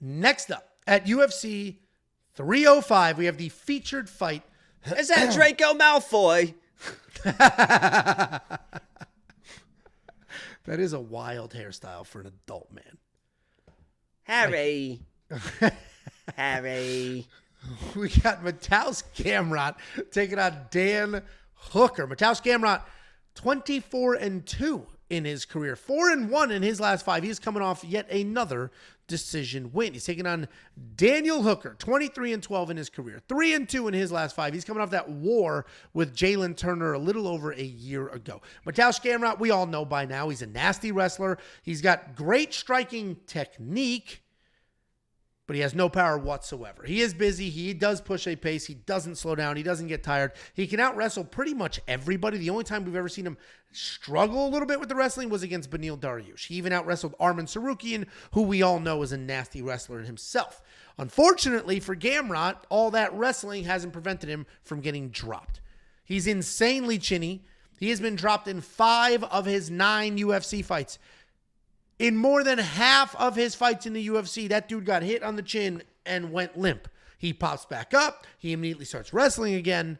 Next up, at UFC 305, we have the featured fight. Is that Draco Malfoy? That is a wild hairstyle for an adult man. Harry. Harry. We got Mateusz Gamrot taking on Dan Hooker. Mateusz Gamrot, 24-2 in his career. 4-1 in his last 5. He's coming off yet another decision win. He's taking on Daniel Hooker, 23-12 in his career. 3-2 in his last 5. He's coming off that war with Jalen Turner a little over a year ago. Mateusz Gamrot, we all know by now, he's a nasty wrestler. He's got great striking technique, but he has no power whatsoever. He is busy. He does push a pace. He doesn't slow down. He doesn't get tired. He can out-wrestle pretty much everybody. The only time we've ever seen him struggle a little bit with the wrestling was against Beneil Dariush. He even out-wrestled Arman Sarukian, who we all know is a nasty wrestler himself. Unfortunately for Gamrot, all that wrestling hasn't prevented him from getting dropped. He's insanely chinny. He has been dropped in 5 of his 9 UFC fights. In more than half of his fights in the UFC, that dude got hit on the chin and went limp. He pops back up. He immediately starts wrestling again.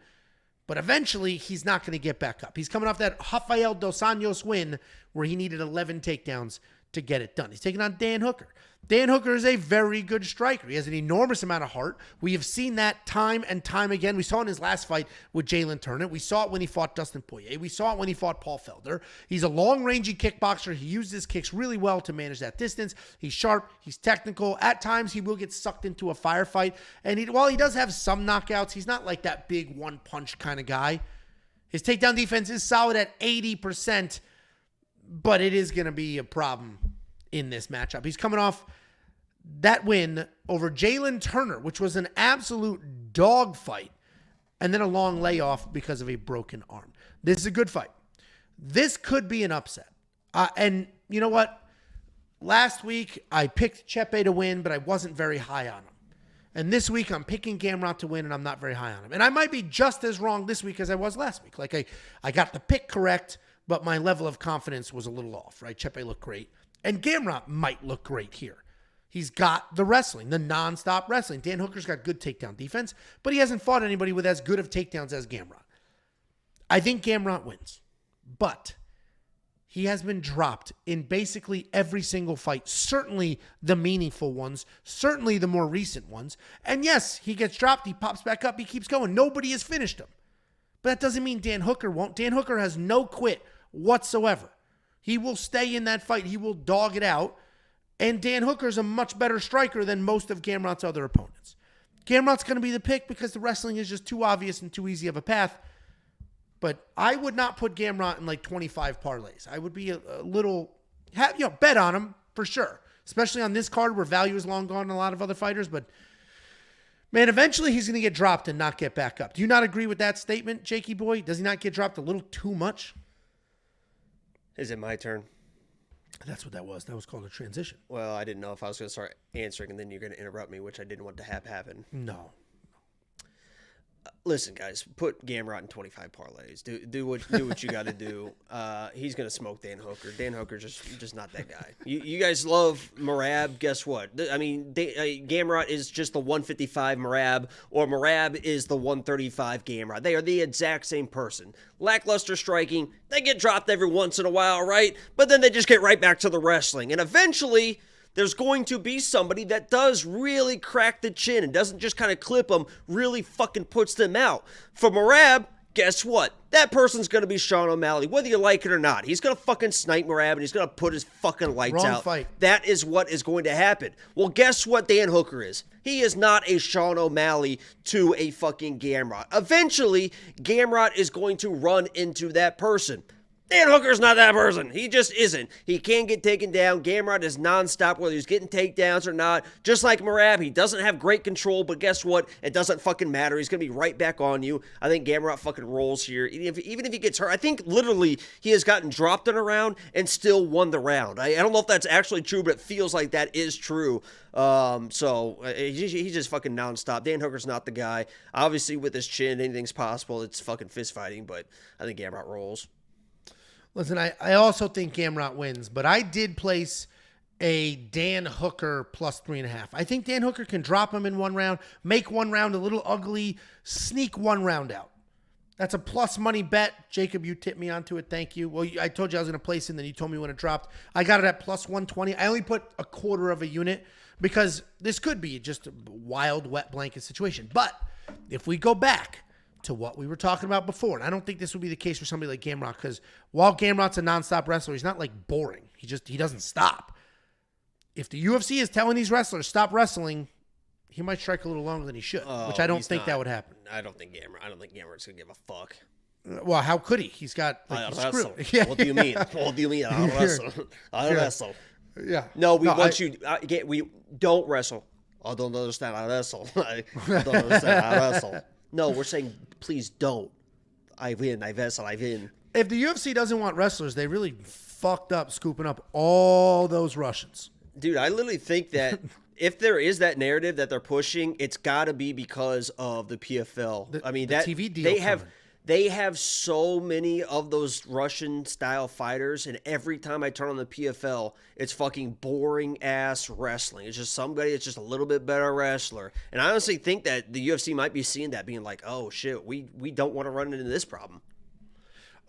But eventually, he's not going to get back up. He's coming off that Rafael Dos Anjos win where he needed 11 takedowns to get it done. He's taking on Dan Hooker. Dan Hooker is a very good striker. He has an enormous amount of heart. We have seen that time and time again. We saw in his last fight with Jalen Turner. We saw it when he fought Dustin Poirier. We saw it when he fought Paul Felder. He's a long-rangey kickboxer. He uses his kicks really well to manage that distance. He's sharp. He's technical. At times, he will get sucked into a firefight. And while he does have some knockouts, he's not like that big one-punch kind of guy. His takedown defense is solid at 80%, but it is going to be a problem in this matchup. He's coming off that win over Jalen Turner, which was an absolute dogfight, and then a long layoff because of a broken arm. This is a good fight. This could be an upset. And you know what? Last week, I picked Chepe to win, but I wasn't very high on him. And this week, I'm picking Gamrot to win, and I'm not very high on him. And I might be just as wrong this week as I was last week. Like, I got the pick correct, but my level of confidence was a little off, right? Chepe looked great. And Gamrot might look great here. He's got the wrestling, the nonstop wrestling. Dan Hooker's got good takedown defense, but he hasn't fought anybody with as good of takedowns as Gamrot. I think Gamrot wins, but he has been dropped in basically every single fight, certainly the meaningful ones, certainly the more recent ones. And yes, he gets dropped, he pops back up, he keeps going. Nobody has finished him. But that doesn't mean Dan Hooker won't. Dan Hooker has no quit whatsoever. He will stay in that fight. He will dog it out. And Dan Hooker's a much better striker than most of Gamrot's other opponents. Gamrot's going to be the pick because the wrestling is just too obvious and too easy of a path. But I would not put Gamrot in like 25 parlays. I would be a little, bet on him for sure. Especially on this card where value is long gone in a lot of other fighters. But man, eventually he's going to get dropped and not get back up. Do you not agree with that statement, Jakey boy? Does he not get dropped a little too much? Is it my turn? That's what that was. That was called a transition. Well, I didn't know if I was going to start answering and then you're going to interrupt me, which I didn't want to have happen. No. Listen, guys, put Gamrot in 25 parlays. Do what you got to do. He's going to smoke Dan Hooker. Dan Hooker's just not that guy. You guys love Merab. Guess what? I mean, Gamrot is just the 155 Merab, or Merab is the 135 Gamrot. They are the exact same person. Lackluster striking. They get dropped every once in a while, right? But then they just get right back to the wrestling. And eventually, there's going to be somebody that does really crack the chin and doesn't just kind of clip them, really fucking puts them out. For Merab, guess what? That person's going to be Sean O'Malley, whether you like it or not. He's going to fucking snipe Merab and he's going to put his fucking lights Wrong out. Fight. That is what is going to happen. Well, guess what Dan Hooker is? He is not a Sean O'Malley to a fucking Gamrot. Eventually, Gamrot is going to run into that person. Dan Hooker's not that person. He just isn't. He can't get taken down. Gamrot is nonstop, whether he's getting takedowns or not. Just like Merab, he doesn't have great control, but guess what? It doesn't fucking matter. He's going to be right back on you. I think Gamrot fucking rolls here. Even if he gets hurt, I think literally he has gotten dropped in a round and still won the round. I don't know if that's actually true, but it feels like that is true. He's just fucking nonstop. Dan Hooker's not the guy. Obviously, with his chin, anything's possible. It's fucking fist fighting, but I think Gamrot rolls. Listen, I also think Gamrot wins, but I did place a Dan Hooker plus 3.5. I think Dan Hooker can drop him in one round, make one round a little ugly, sneak one round out. That's a plus money bet. Jacob, you tipped me onto it. Thank you. Well, I told you I was going to place it, and then you told me when it dropped. I got it at plus 120. I only put a quarter of a unit because this could be just a wild, wet blanket situation. But if we go back to what we were talking about before, and I don't think this would be the case for somebody like Gamrot, because while Gamrot's a nonstop wrestler, he's not like boring. He doesn't stop. If the UFC is telling these wrestlers stop wrestling, he might strike a little longer than he should, which I don't think that would happen. I don't think Gamrot's gonna give a fuck. Well, how could he? He's got I'll wrestle. Yeah. What do you mean? What do you mean? I'll wrestle. I'll wrestle. Yeah. No, we don't wrestle. I don't understand. I wrestle. I don't understand. I wrestle. No, we're saying please don't. I win. I wrestle. I win. If the UFC doesn't want wrestlers, they really fucked up scooping up all those Russians. Dude, I literally think that if there is that narrative that they're pushing, it's got to be because of the PFL. I mean, that TV deal they have so many of those Russian style fighters, and every time I turn on the PFL, it's fucking boring ass wrestling. It's just somebody that's just a little bit better wrestler. And I honestly think that the UFC might be seeing that, being like, oh shit, we don't want to run into this problem.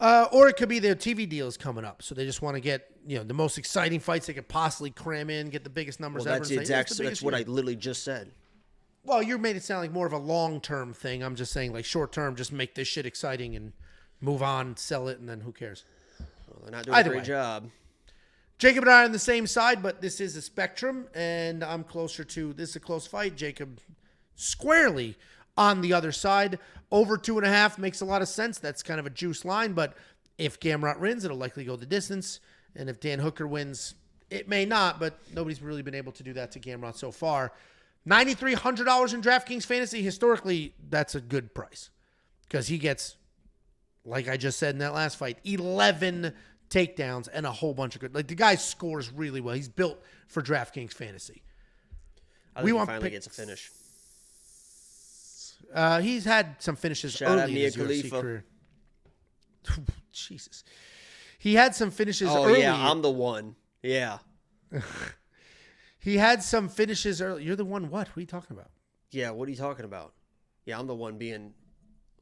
Or it could be their TV deal is coming up, so they just want to get the most exciting fights they could possibly cram in, get the biggest numbers ever. That's what I literally just said. Well, you made it sound like more of a long-term thing. I'm just saying, like, short-term, just make this shit exciting and move on, sell it, and then who cares? Well, they're not doing a great job. Jacob and I are on the same side, but this is a spectrum, and I'm closer to this is a close fight. Jacob squarely on the other side. Over 2.5 makes a lot of sense. That's kind of a juice line, but if Gamrot wins, it'll likely go the distance. And if Dan Hooker wins, it may not, but nobody's really been able to do that to Gamrot so far. $9,300 in DraftKings Fantasy. Historically, that's a good price because he gets, like I just said in that last fight, 11 takedowns and a whole bunch of good. Like, the guy scores really well. He's built for DraftKings Fantasy. I think he finally gets a finish. He's had some finishes early in his UFC career. Jesus. He had some finishes early. Oh, yeah, I'm the one. Yeah. He had some finishes early. You're the one what? What are you talking about? Yeah, what are you talking about? Yeah, I'm the one being,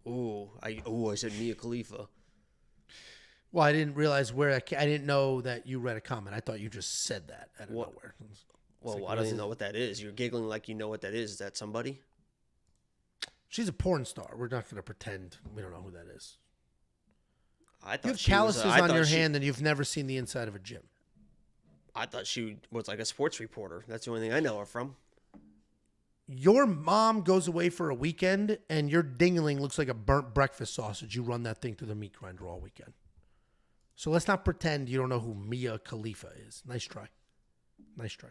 I said Mia Khalifa. Well, I didn't realize I didn't know that you read a comment. I thought you just said that out of nowhere. Well, like, I don't even know what that is. You're giggling like you know what that is. Is that somebody? She's a porn star. We're not going to pretend we don't know who that is. I thought you have calluses on your hand and you've never seen the inside of a gym. I thought she was like a sports reporter. That's the only thing I know her from. Your mom goes away for a weekend and your dingling looks like a burnt breakfast sausage. You run that thing through the meat grinder all weekend. So let's not pretend you don't know who Mia Khalifa is. Nice try. Nice try.